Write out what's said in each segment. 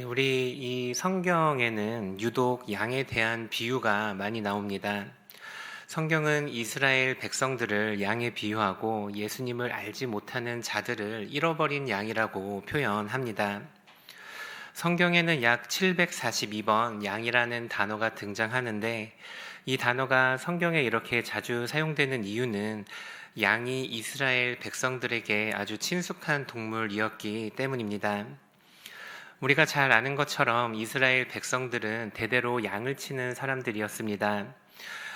네, 우리 이 성경에는 유독 양에 대한 비유가 많이 나옵니다. 성경은 이스라엘 백성들을 양에 비유하고 예수님을 알지 못하는 자들을 잃어버린 양이라고 표현합니다. 성경에는 약 742번 양이라는 단어가 등장하는데 이 단어가 성경에 이렇게 자주 사용되는 이유는 양이 이스라엘 백성들에게 아주 친숙한 동물이었기 때문입니다. 우리가 잘 아는 것처럼 이스라엘 백성들은 대대로 양을 치는 사람들이었습니다.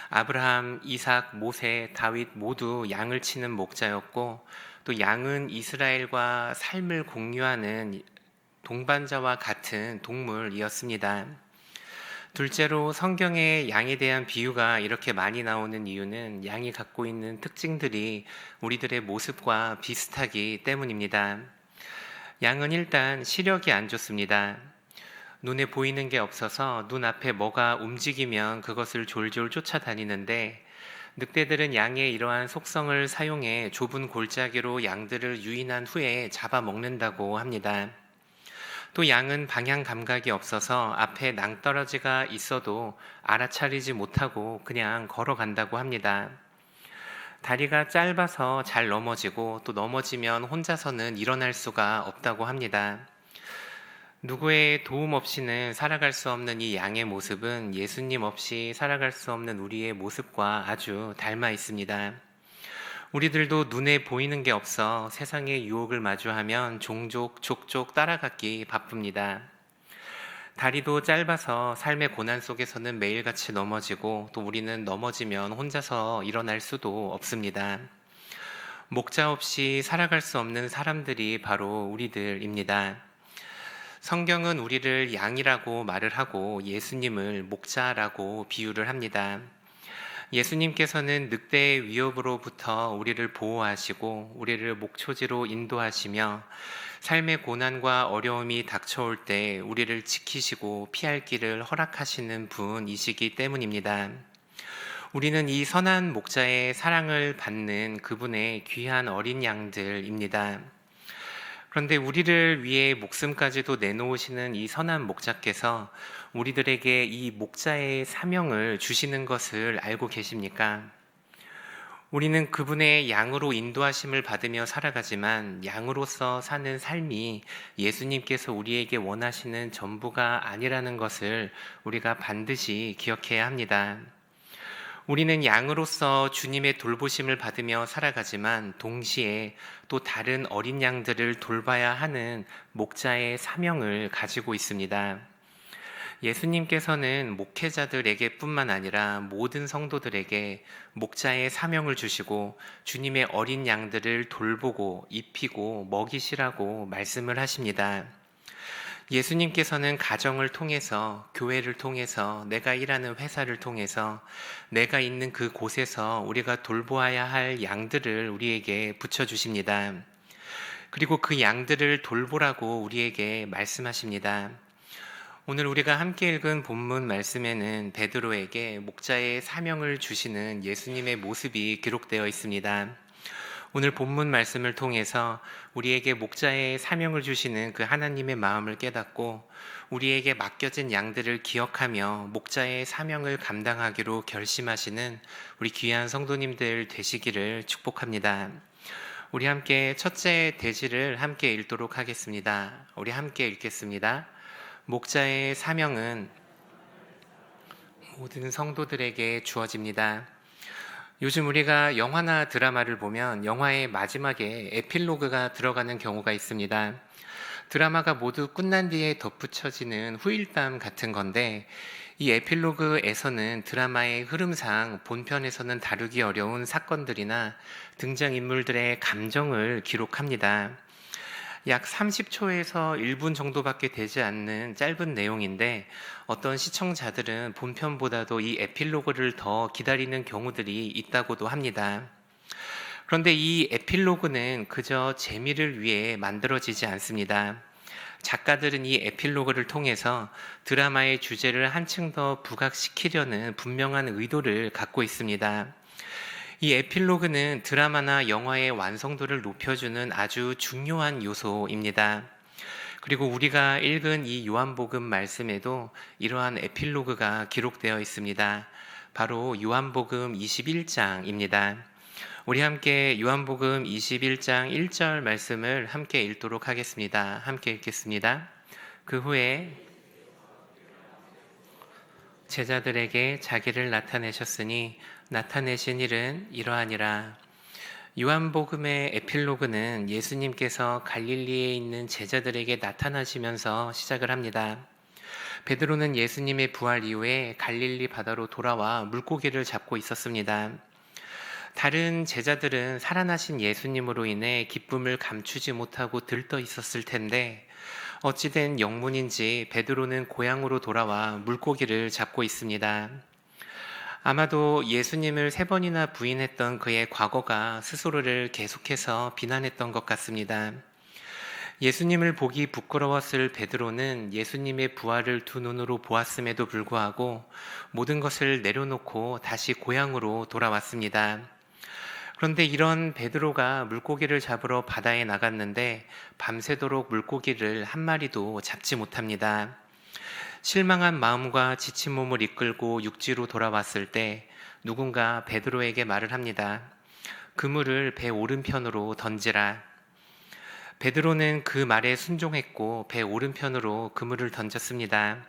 아브라함, 이삭, 모세, 다윗 모두 양을 치는 목자였고, 또 양은 이스라엘과 삶을 공유하는 동반자와 같은 동물이었습니다. 둘째로 성경에 양에 대한 비유가 이렇게 많이 나오는 이유는 양이 갖고 있는 특징들이 우리들의 모습과 비슷하기 때문입니다. 양은 일단 시력이 안 좋습니다. 눈에 보이는 게 없어서 눈앞에 뭐가 움직이면 그것을 졸졸 쫓아다니는데 늑대들은 양의 이러한 속성을 사용해 좁은 골짜기로 양들을 유인한 후에 잡아먹는다고 합니다. 또 양은 방향 감각이 없어서 앞에 낭떠러지가 있어도 알아차리지 못하고 그냥 걸어간다고 합니다. 다리가 짧아서 잘 넘어지고 또 넘어지면 혼자서는 일어날 수가 없다고 합니다. 누구의 도움 없이는 살아갈 수 없는 이 양의 모습은 예수님 없이 살아갈 수 없는 우리의 모습과 아주 닮아 있습니다. 우리들도 눈에 보이는 게 없어 세상의 유혹을 마주하면 종족, 족족 따라가기 바쁩니다. 다리도 짧아서 삶의 고난 속에서는 매일같이 넘어지고 또 우리는 넘어지면 혼자서 일어날 수도 없습니다. 목자 없이 살아갈 수 없는 사람들이 바로 우리들입니다. 성경은 우리를 양이라고 말을 하고 예수님을 목자라고 비유를 합니다. 예수님께서는 늑대의 위협으로부터 우리를 보호하시고 우리를 목초지로 인도하시며 삶의 고난과 어려움이 닥쳐올 때 우리를 지키시고 피할 길을 허락하시는 분이시기 때문입니다. 우리는 이 선한 목자의 사랑을 받는 그분의 귀한 어린 양들입니다. 그런데 우리를 위해 목숨까지도 내놓으시는 이 선한 목자께서 우리들에게 이 목자의 사명을 주시는 것을 알고 계십니까? 우리는 그분의 양으로 인도하심을 받으며 살아가지만 양으로서 사는 삶이 예수님께서 우리에게 원하시는 전부가 아니라는 것을 우리가 반드시 기억해야 합니다. 우리는 양으로서 주님의 돌보심을 받으며 살아가지만 동시에 또 다른 어린 양들을 돌봐야 하는 목자의 사명을 가지고 있습니다. 예수님께서는 목회자들에게 뿐만 아니라 모든 성도들에게 목자의 사명을 주시고 주님의 어린 양들을 돌보고 입히고 먹이시라고 말씀을 하십니다. 예수님께서는 가정을 통해서, 교회를 통해서, 내가 일하는 회사를 통해서, 내가 있는 그 곳에서 우리가 돌보아야 할 양들을 우리에게 붙여주십니다. 그리고 그 양들을 돌보라고 우리에게 말씀하십니다. 오늘 우리가 함께 읽은 본문 말씀에는 베드로에게 목자의 사명을 주시는 예수님의 모습이 기록되어 있습니다. 오늘 본문 말씀을 통해서 우리에게 목자의 사명을 주시는 그 하나님의 마음을 깨닫고 우리에게 맡겨진 양들을 기억하며 목자의 사명을 감당하기로 결심하시는 우리 귀한 성도님들 되시기를 축복합니다. 우리 함께 첫째 대지를 함께 읽도록 하겠습니다. 우리 함께 읽겠습니다. 목자의 사명은 모든 성도들에게 주어집니다. 요즘 우리가 영화나 드라마를 보면 영화의 마지막에 에필로그가 들어가는 경우가 있습니다. 드라마가 모두 끝난 뒤에 덧붙여지는 후일담 같은 건데 이 에필로그에서는 드라마의 흐름상 본편에서는 다루기 어려운 사건들이나 등장인물들의 감정을 기록합니다. 약 30초에서 1분 정도밖에 되지 않는 짧은 내용인데 어떤 시청자들은 본편보다도 이 에필로그를 더 기다리는 경우들이 있다고도 합니다. 그런데 이 에필로그는 그저 재미를 위해 만들어지지 않습니다. 작가들은 이 에필로그를 통해서 드라마의 주제를 한층 더 부각시키려는 분명한 의도를 갖고 있습니다. 이 에필로그는 드라마나 영화의 완성도를 높여주는 아주 중요한 요소입니다. 그리고 우리가 읽은 이 요한복음 말씀에도 이러한 에필로그가 기록되어 있습니다. 바로 요한복음 21장입니다. 우리 함께 요한복음 21장 1절 말씀을 함께 읽도록 하겠습니다. 함께 읽겠습니다. 그 후에 제자들에게 자기를 나타내셨으니 나타내신 일은 이러하니라. 요한복음의 에필로그는 예수님께서 갈릴리에 있는 제자들에게 나타나시면서 시작을 합니다. 베드로는 예수님의 부활 이후에 갈릴리 바다로 돌아와 물고기를 잡고 있었습니다. 다른 제자들은 살아나신 예수님으로 인해 기쁨을 감추지 못하고 들떠 있었을 텐데 어찌된 영문인지 베드로는 고향으로 돌아와 물고기를 잡고 있습니다. 아마도 예수님을 3번이나 부인했던 그의 과거가 스스로를 계속해서 비난했던 것 같습니다. 예수님을 보기 부끄러웠을 베드로는 예수님의 부활을 두 눈으로 보았음에도 불구하고 모든 것을 내려놓고 다시 고향으로 돌아왔습니다. 그런데 이런 베드로가 물고기를 잡으러 바다에 나갔는데 밤새도록 물고기를 한 마리도 잡지 못합니다. 실망한 마음과 지친 몸을 이끌고 육지로 돌아왔을 때 누군가 베드로에게 말을 합니다. 그물을 배 오른편으로 던지라. 베드로는 그 말에 순종했고 배 오른편으로 그물을 던졌습니다.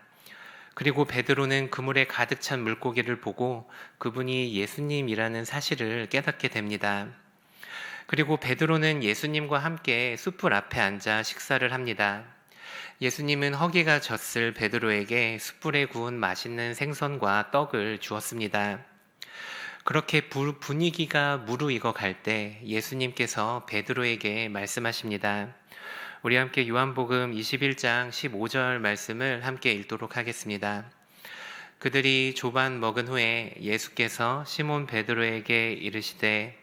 그리고 베드로는 그물에 가득 찬 물고기를 보고 그분이 예수님이라는 사실을 깨닫게 됩니다. 그리고 베드로는 예수님과 함께 숯불 앞에 앉아 식사를 합니다. 예수님은 허기가 졌을 베드로에게 숯불에 구운 맛있는 생선과 떡을 주었습니다. 그렇게 분위기가 무르익어 갈 때 예수님께서 베드로에게 말씀하십니다. 우리 함께 요한복음 21장 15절 말씀을 함께 읽도록 하겠습니다. 그들이 조반 먹은 후에 예수께서 시몬 베드로에게 이르시되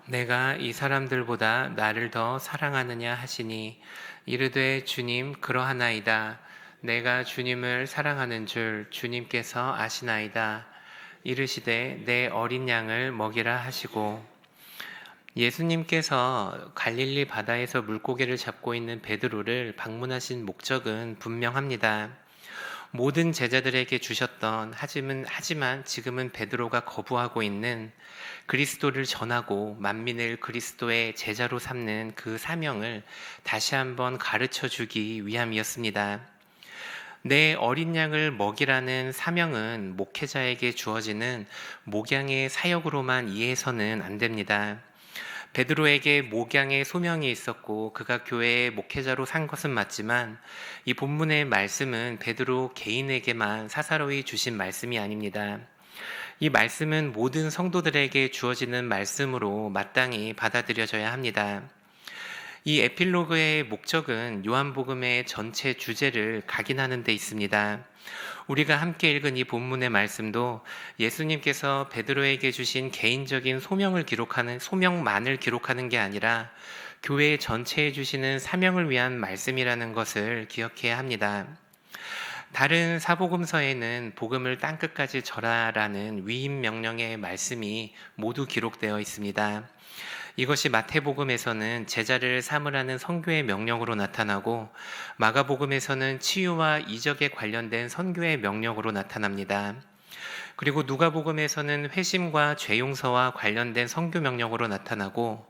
내가 이 사람들보다 나를 더 사랑하느냐 하시니 이르되 주님 그러하나이다. 내가 주님을 사랑하는 줄 주님께서 아시나이다. 이르시되 내 어린 양을 먹이라 하시고 예수님께서 갈릴리 바다에서 물고기를 잡고 있는 베드로를 방문하신 목적은 분명합니다. 모든 제자들에게 주셨던 하지만 지금은 베드로가 거부하고 있는 그리스도를 전하고 만민을 그리스도의 제자로 삼는 그 사명을 다시 한번 가르쳐 주기 위함이었습니다. 내 어린 양을 먹이라는 사명은 목회자에게 주어지는 목양의 사역으로만 이해해서는 안 됩니다. 베드로에게 목양의 소명이 있었고 그가 교회의 목회자로 산 것은 맞지만 이 본문의 말씀은 베드로 개인에게만 사사로이 주신 말씀이 아닙니다. 이 말씀은 모든 성도들에게 주어지는 말씀으로 마땅히 받아들여져야 합니다. 이 에필로그의 목적은 요한복음의 전체 주제를 각인하는 데 있습니다. 우리가 함께 읽은 이 본문의 말씀도 예수님께서 베드로에게 주신 개인적인 소명만을 기록하는 게 아니라 교회 전체에 주시는 사명을 위한 말씀이라는 것을 기억해야 합니다. 다른 사복음서에는 복음을 땅끝까지 전하라는 위임 명령의 말씀이 모두 기록되어 있습니다. 이것이 마태복음에서는 제자를 삼으라는 선교의 명령으로 나타나고 마가복음에서는 치유와 이적에 관련된 선교의 명령으로 나타납니다. 그리고 누가복음에서는 회심과 죄 용서와 관련된 선교 명령으로 나타나고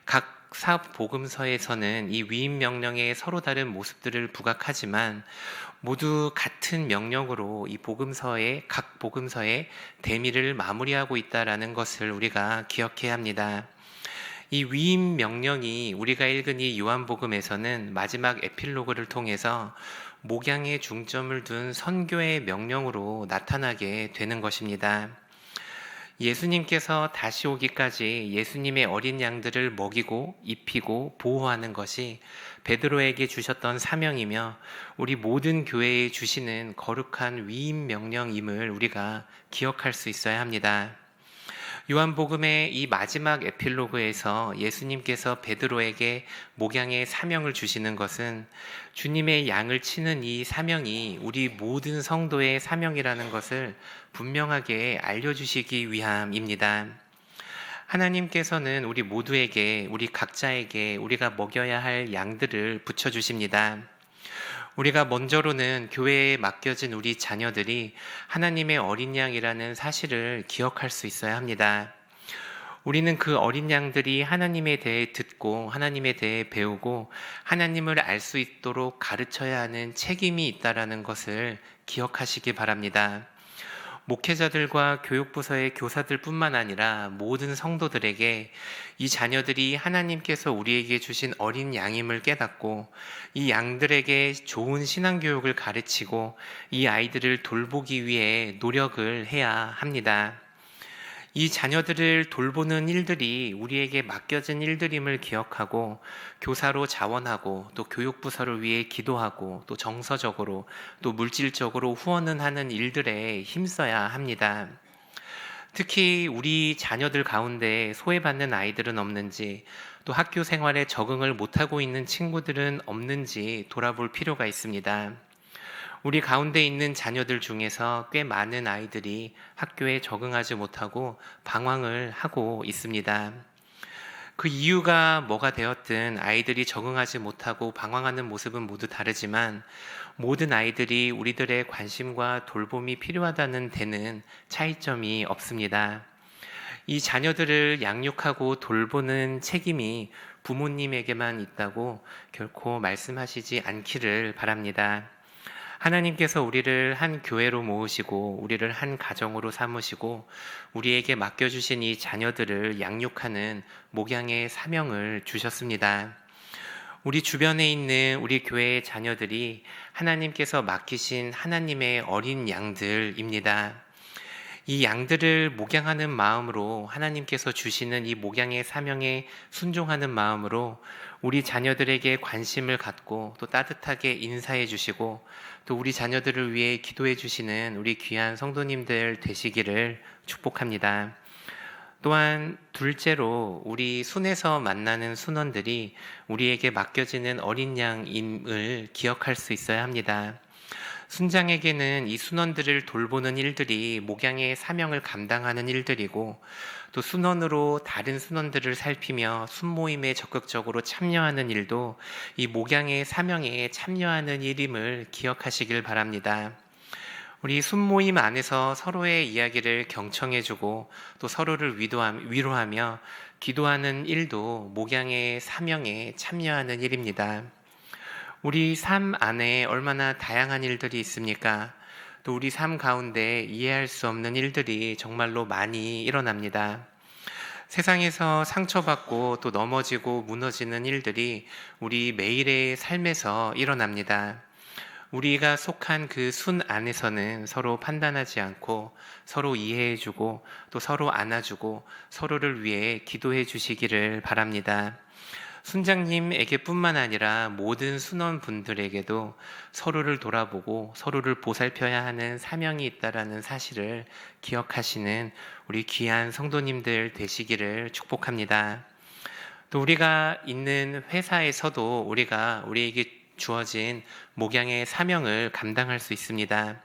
각 사복음서에서는 이 위임 명령의 서로 다른 모습들을 부각하지만 모두 같은 명령으로 이 각 복음서의 대미를 마무리하고 있다라는 것을 우리가 기억해야 합니다. 이 위임 명령이 우리가 읽은 이 요한복음에서는 마지막 에필로그를 통해서 목양에 중점을 둔 선교의 명령으로 나타나게 되는 것입니다. 예수님께서 다시 오기까지 예수님의 어린 양들을 먹이고 입히고 보호하는 것이 베드로에게 주셨던 사명이며 우리 모든 교회에 주시는 거룩한 위임 명령임을 우리가 기억할 수 있어야 합니다. 요한복음의 이 마지막 에필로그에서 예수님께서 베드로에게 목양의 사명을 주시는 것은 주님의 양을 치는 이 사명이 우리 모든 성도의 사명이라는 것을 분명하게 알려주시기 위함입니다. 하나님께서는 우리 모두에게, 우리 각자에게 우리가 먹여야 할 양들을 붙여주십니다. 우리가 먼저로는 교회에 맡겨진 우리 자녀들이 하나님의 어린 양이라는 사실을 기억할 수 있어야 합니다. 우리는 그 어린 양들이 하나님에 대해 듣고 하나님에 대해 배우고 하나님을 알 수 있도록 가르쳐야 하는 책임이 있다라는 것을 기억하시기 바랍니다. 목회자들과 교육부서의 교사들뿐만 아니라 모든 성도들에게 이 자녀들이 하나님께서 우리에게 주신 어린 양임을 깨닫고 이 양들에게 좋은 신앙교육을 가르치고 이 아이들을 돌보기 위해 노력을 해야 합니다. 이 자녀들을 돌보는 일들이 우리에게 맡겨진 일들임을 기억하고 교사로 자원하고 또 교육부서를 위해 기도하고 또 정서적으로 또 물질적으로 후원은 하는 일들에 힘써야 합니다. 특히 우리 자녀들 가운데 소외받는 아이들은 없는지 또 학교 생활에 적응을 못하고 있는 친구들은 없는지 돌아볼 필요가 있습니다. 우리 가운데 있는 자녀들 중에서 꽤 많은 아이들이 학교에 적응하지 못하고 방황을 하고 있습니다. 그 이유가 뭐가 되었든 아이들이 적응하지 못하고 방황하는 모습은 모두 다르지만 모든 아이들이 우리들의 관심과 돌봄이 필요하다는 데는 차이점이 없습니다. 이 자녀들을 양육하고 돌보는 책임이 부모님에게만 있다고 결코 말씀하시지 않기를 바랍니다. 하나님께서 우리를 한 교회로 모으시고 우리를 한 가정으로 삼으시고 우리에게 맡겨주신 이 자녀들을 양육하는 목양의 사명을 주셨습니다. 우리 주변에 있는 우리 교회의 자녀들이 하나님께서 맡기신 하나님의 어린 양들입니다. 이 양들을 목양하는 마음으로 하나님께서 주시는 이 목양의 사명에 순종하는 마음으로 우리 자녀들에게 관심을 갖고 또 따뜻하게 인사해 주시고 또 우리 자녀들을 위해 기도해 주시는 우리 귀한 성도님들 되시기를 축복합니다. 또한 둘째로 우리 순에서 만나는 순원들이 우리에게 맡겨지는 어린 양임을 기억할 수 있어야 합니다. 순장에게는 이 순원들을 돌보는 일들이 목양의 사명을 감당하는 일들이고 또 순원으로 다른 순원들을 살피며 순모임에 적극적으로 참여하는 일도 이 목양의 사명에 참여하는 일임을 기억하시길 바랍니다. 우리 순모임 안에서 서로의 이야기를 경청해주고 또 서로를 위로하며 기도하는 일도 목양의 사명에 참여하는 일입니다. 우리 삶 안에 얼마나 다양한 일들이 있습니까? 또 우리 삶 가운데 이해할 수 없는 일들이 정말로 많이 일어납니다. 세상에서 상처받고 또 넘어지고 무너지는 일들이 우리 매일의 삶에서 일어납니다. 우리가 속한 그 순 안에서는 서로 판단하지 않고 서로 이해해주고 또 서로 안아주고 서로를 위해 기도해 주시기를 바랍니다. 순장님에게 뿐만 아니라 모든 순원분들에게도 서로를 돌아보고 서로를 보살펴야 하는 사명이 있다라는 사실을 기억하시는 우리 귀한 성도님들 되시기를 축복합니다. 또 우리가 있는 회사에서도 우리에게 주어진 목양의 사명을 감당할 수 있습니다.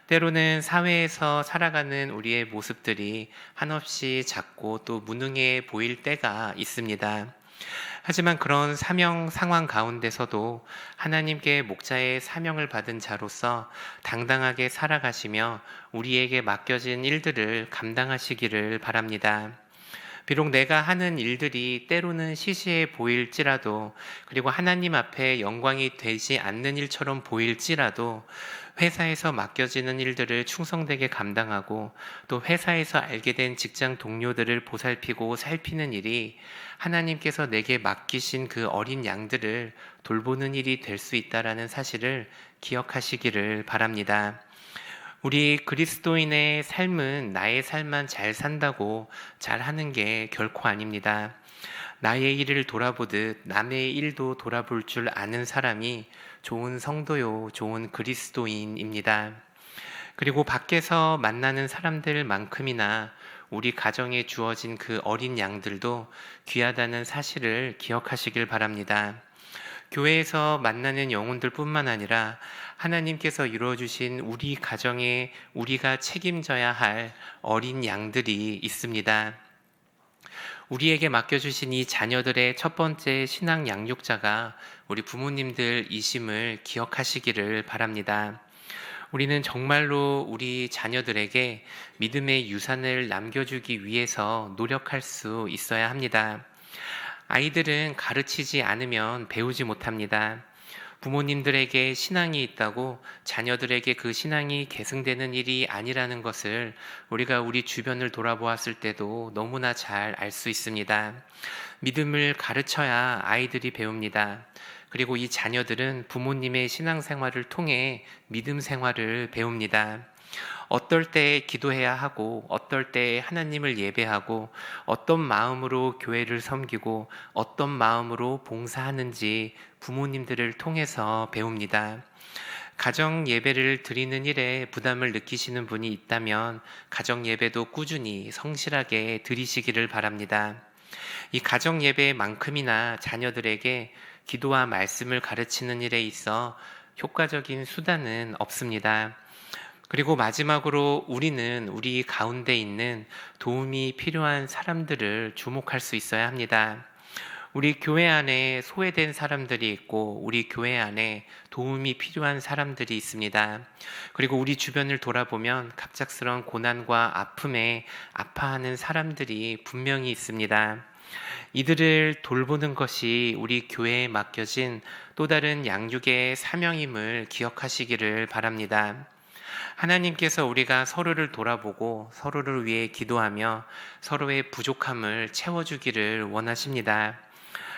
때로는 사회에서 살아가는 우리의 모습들이 한없이 작고 또 무능해 보일 때가 있습니다. 하지만 그런 사명 상황 가운데서도 하나님께 목자의 사명을 받은 자로서 당당하게 살아가시며 우리에게 맡겨진 일들을 감당하시기를 바랍니다. 비록 내가 하는 일들이 때로는 시시해 보일지라도 그리고 하나님 앞에 영광이 되지 않는 일처럼 보일지라도 회사에서 맡겨지는 일들을 충성되게 감당하고 또 회사에서 알게 된 직장 동료들을 보살피고 살피는 일이 하나님께서 내게 맡기신 그 어린 양들을 돌보는 일이 될 수 있다라는 사실을 기억하시기를 바랍니다. 우리 그리스도인의 삶은 나의 삶만 잘 산다고 잘 하는 게 결코 아닙니다. 나의 일을 돌아보듯 남의 일도 돌아볼 줄 아는 사람이 좋은 성도요, 좋은 그리스도인입니다. 그리고 밖에서 만나는 사람들만큼이나 우리 가정에 주어진 그 어린 양들도 귀하다는 사실을 기억하시길 바랍니다. 교회에서 만나는 영혼들뿐만 아니라 하나님께서 이루어주신 우리 가정에 우리가 책임져야 할 어린 양들이 있습니다. 우리에게 맡겨주신 이 자녀들의 첫 번째 신앙 양육자가 우리 부모님들이심을 기억하시기를 바랍니다. 우리는 정말로 우리 자녀들에게 믿음의 유산을 남겨주기 위해서 노력할 수 있어야 합니다. 아이들은 가르치지 않으면 배우지 못합니다. 부모님들에게 신앙이 있다고 자녀들에게 그 신앙이 계승되는 일이 아니라는 것을 우리가 우리 주변을 돌아보았을 때도 너무나 잘 알 수 있습니다. 믿음을 가르쳐야 아이들이 배웁니다. 그리고 이 자녀들은 부모님의 신앙생활을 통해 믿음 생활을 배웁니다. 어떨 때 기도해야 하고, 어떨 때 하나님을 예배하고, 어떤 마음으로 교회를 섬기고, 어떤 마음으로 봉사하는지 부모님들을 통해서 배웁니다. 가정 예배를 드리는 일에 부담을 느끼시는 분이 있다면 가정 예배도 꾸준히 성실하게 드리시기를 바랍니다. 이 가정 예배만큼이나 자녀들에게 기도와 말씀을 가르치는 일에 있어 효과적인 수단은 없습니다. 그리고 마지막으로 우리는 우리 가운데 있는 도움이 필요한 사람들을 주목할 수 있어야 합니다. 우리 교회 안에 소외된 사람들이 있고 우리 교회 안에 도움이 필요한 사람들이 있습니다. 그리고 우리 주변을 돌아보면 갑작스러운 고난과 아픔에 아파하는 사람들이 분명히 있습니다. 이들을 돌보는 것이 우리 교회에 맡겨진 또 다른 양육의 사명임을 기억하시기를 바랍니다. 하나님께서 우리가 서로를 돌아보고 서로를 위해 기도하며 서로의 부족함을 채워주기를 원하십니다.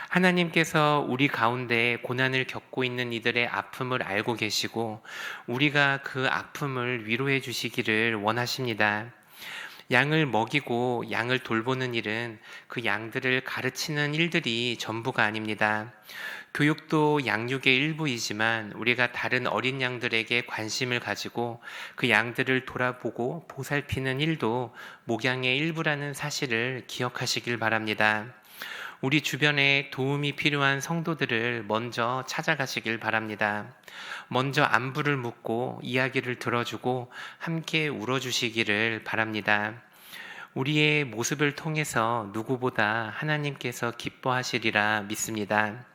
하나님께서 우리 가운데 고난을 겪고 있는 이들의 아픔을 알고 계시고 우리가 그 아픔을 위로해 주시기를 원하십니다. 양을 먹이고 양을 돌보는 일은 그 양들을 가르치는 일들이 전부가 아닙니다. 교육도 양육의 일부이지만 우리가 다른 어린 양들에게 관심을 가지고 그 양들을 돌아보고 보살피는 일도 목양의 일부라는 사실을 기억하시길 바랍니다. 우리 주변에 도움이 필요한 성도들을 먼저 찾아가시길 바랍니다. 먼저 안부를 묻고 이야기를 들어주고 함께 울어주시기를 바랍니다. 우리의 모습을 통해서 누구보다 하나님께서 기뻐하시리라 믿습니다.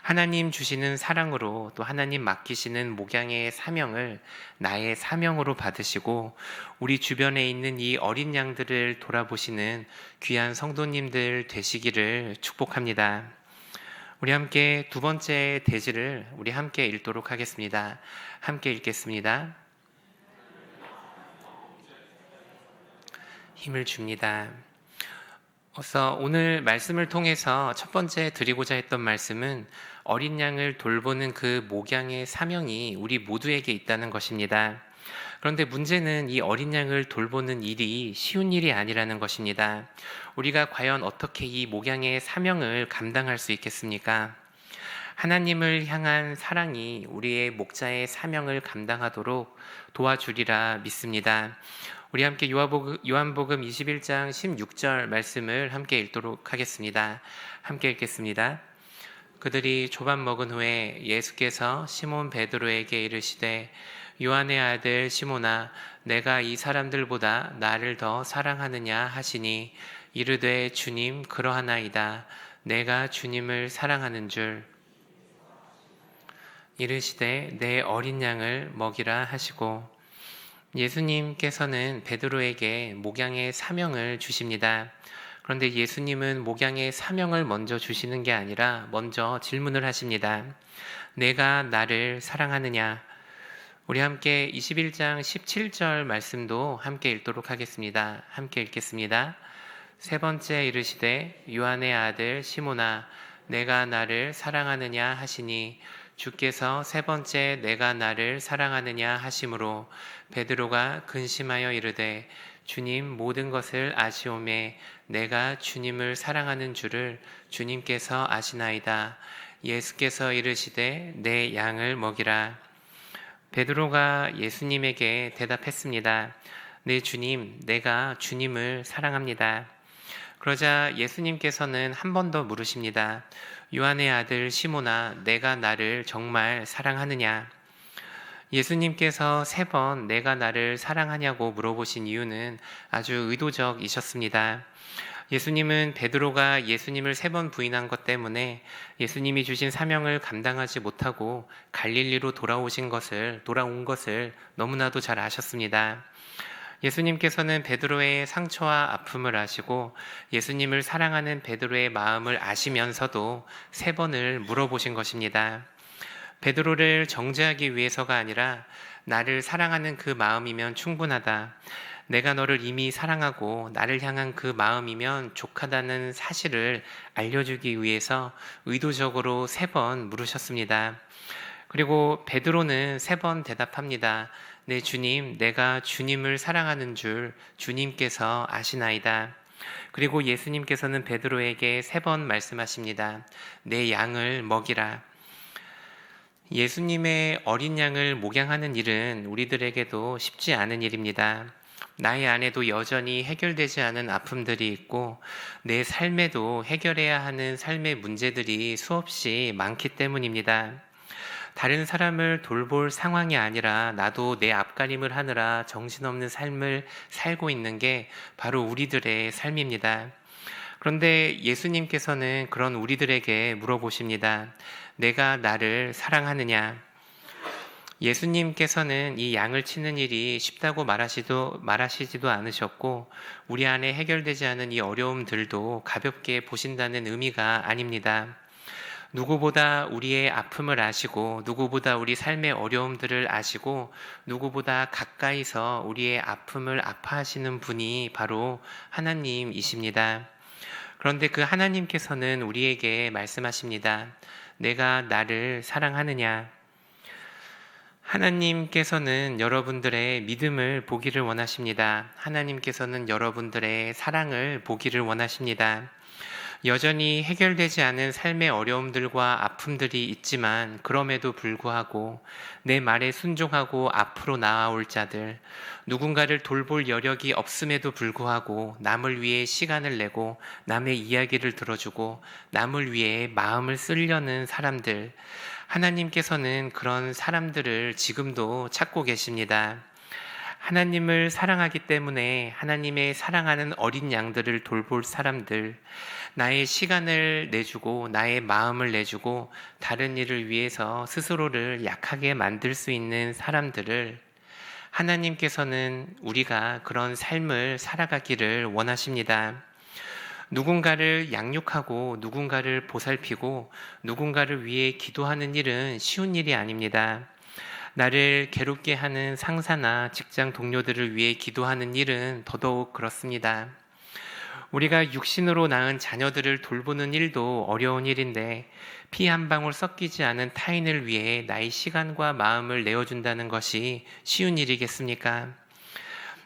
하나님 주시는 사랑으로 또 하나님 맡기시는 목양의 사명을 나의 사명으로 받으시고 우리 주변에 있는 이 어린 양들을 돌아보시는 귀한 성도님들 되시기를 축복합니다. 우리 함께 두 번째 대지를 우리 함께 읽도록 하겠습니다. 함께 읽겠습니다. 힘을 줍니다. 그래서 오늘 말씀을 통해서 첫 번째 드리고자 했던 말씀은 어린 양을 돌보는 그 목양의 사명이 우리 모두에게 있다는 것입니다. 그런데 문제는 이 어린 양을 돌보는 일이 쉬운 일이 아니라는 것입니다. 우리가 과연 어떻게 이 목양의 사명을 감당할 수 있겠습니까? 하나님을 향한 사랑이 우리의 목자의 사명을 감당하도록 도와주리라 믿습니다. 우리 함께 요한복음 21장 16절 말씀을 함께 읽도록 하겠습니다. 함께 읽겠습니다. 그들이 조반 먹은 후에 예수께서 시몬 베드로에게 이르시되 요한의 아들 시몬아 내가 이 사람들보다 나를 더 사랑하느냐 하시니 이르되 주님 그러하나이다. 내가 주님을 사랑하는 줄 이르시되 내 어린 양을 먹이라 하시고 예수님께서는 베드로에게 목양의 사명을 주십니다. 그런데 예수님은 목양의 사명을 먼저 주시는 게 아니라 먼저 질문을 하십니다. 내가 나를 사랑하느냐? 우리 함께 21장 17절 말씀도 함께 읽도록 하겠습니다. 함께 읽겠습니다. 세 번째 이르시되 요한의 아들 시몬아 내가 나를 사랑하느냐 하시니 주께서 세 번째 내가 나를 사랑하느냐 하심으로 베드로가 근심하여 이르되 주님 모든 것을 아시오매 내가 주님을 사랑하는 줄을 주님께서 아시나이다. 예수께서 이르시되 내 양을 먹이라. 베드로가 예수님에게 대답했습니다. 네 주님, 내가 주님을 사랑합니다. 그러자 예수님께서는 한 번 더 물으십니다. 요한의 아들 시몬아, 내가 나를 정말 사랑하느냐? 예수님께서 세 번 내가 나를 사랑하냐고 물어보신 이유는 아주 의도적이셨습니다. 예수님은 베드로가 예수님을 3번 부인한 것 때문에 예수님이 주신 사명을 감당하지 못하고 갈릴리로 돌아온 것을 너무나도 잘 아셨습니다. 예수님께서는 베드로의 상처와 아픔을 아시고 예수님을 사랑하는 베드로의 마음을 아시면서도 3번을 물어보신 것입니다. 베드로를 정죄하기 위해서가 아니라 나를 사랑하는 그 마음이면 충분하다. 내가 너를 이미 사랑하고 나를 향한 그 마음이면 족하다는 사실을 알려주기 위해서 의도적으로 3번 물으셨습니다. 그리고 베드로는 3번 대답합니다. 네, 주님, 내가 주님을 사랑하는 줄 주님께서 아시나이다. 그리고 예수님께서는 베드로에게 3번 말씀하십니다. 내 양을 먹이라. 예수님의 어린 양을 목양하는 일은 우리들에게도 쉽지 않은 일입니다. 나의 안에도 여전히 해결되지 않은 아픔들이 있고 내 삶에도 해결해야 하는 삶의 문제들이 수없이 많기 때문입니다. 다른 사람을 돌볼 상황이 아니라 나도 내 앞가림을 하느라 정신없는 삶을 살고 있는 게 바로 우리들의 삶입니다. 그런데 예수님께서는 그런 우리들에게 물어보십니다. 내가 나를 사랑하느냐? 예수님께서는 이 양을 치는 일이 쉽다고 말하시지도 않으셨고 우리 안에 해결되지 않은 이 어려움들도 가볍게 보신다는 의미가 아닙니다. 누구보다 우리의 아픔을 아시고 누구보다 우리 삶의 어려움들을 아시고 누구보다 가까이서 우리의 아픔을 아파하시는 분이 바로 하나님이십니다. 그런데 그 하나님께서는 우리에게 말씀하십니다. 내가 나를 사랑하느냐? 하나님께서는 여러분들의 믿음을 보기를 원하십니다. 하나님께서는 여러분들의 사랑을 보기를 원하십니다. 여전히 해결되지 않은 삶의 어려움들과 아픔들이 있지만 그럼에도 불구하고 내 말에 순종하고 앞으로 나아올 자들, 누군가를 돌볼 여력이 없음에도 불구하고 남을 위해 시간을 내고 남의 이야기를 들어주고 남을 위해 마음을 쓰려는 사람들, 하나님께서는 그런 사람들을 지금도 찾고 계십니다. 하나님을 사랑하기 때문에 하나님의 사랑하는 어린 양들을 돌볼 사람들, 나의 시간을 내주고 나의 마음을 내주고 다른 일을 위해서 스스로를 약하게 만들 수 있는 사람들을 하나님께서는 우리가 그런 삶을 살아가기를 원하십니다. 누군가를 양육하고 누군가를 보살피고 누군가를 위해 기도하는 일은 쉬운 일이 아닙니다. 나를 괴롭게 하는 상사나 직장 동료들을 위해 기도하는 일은 더더욱 그렇습니다. 우리가 육신으로 낳은 자녀들을 돌보는 일도 어려운 일인데 피 한 방울 섞이지 않은 타인을 위해 나의 시간과 마음을 내어준다는 것이 쉬운 일이겠습니까?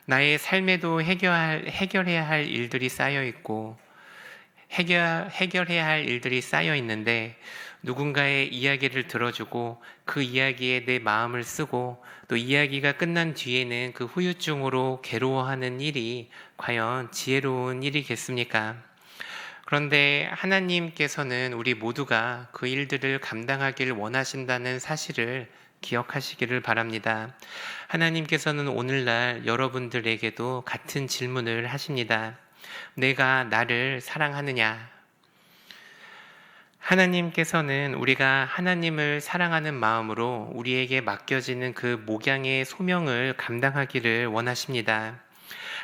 나의 삶에도 해결해야 할 일들이 쌓여 있고 해결해야 할 일들이 쌓여 있는데 누군가의 이야기를 들어주고 그 이야기에 내 마음을 쓰고 또 이야기가 끝난 뒤에는 그 후유증으로 괴로워하는 일이 과연 지혜로운 일이겠습니까? 그런데 하나님께서는 우리 모두가 그 일들을 감당하길 원하신다는 사실을 기억하시기를 바랍니다. 하나님께서는 오늘날 여러분들에게도 같은 질문을 하십니다. 내가 나를 사랑하느냐? 하나님께서는 우리가 하나님을 사랑하는 마음으로 우리에게 맡겨지는 그 목양의 소명을 감당하기를 원하십니다.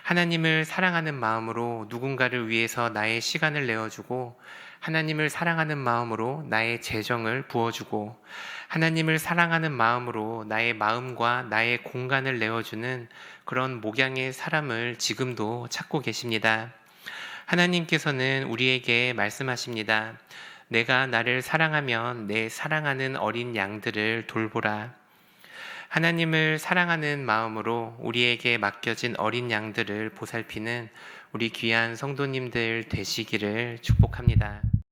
하나님을 사랑하는 마음으로 누군가를 위해서 나의 시간을 내어주고 하나님을 사랑하는 마음으로 나의 재정을 부어주고 하나님을 사랑하는 마음으로 나의 마음과 나의 공간을 내어주는 그런 목양의 사람을 지금도 찾고 계십니다. 하나님께서는 우리에게 말씀하십니다. 내가 나를 사랑하면 내 사랑하는 어린 양들을 돌보라. 하나님을 사랑하는 마음으로 우리에게 맡겨진 어린 양들을 보살피는 우리 귀한 성도님들 되시기를 축복합니다.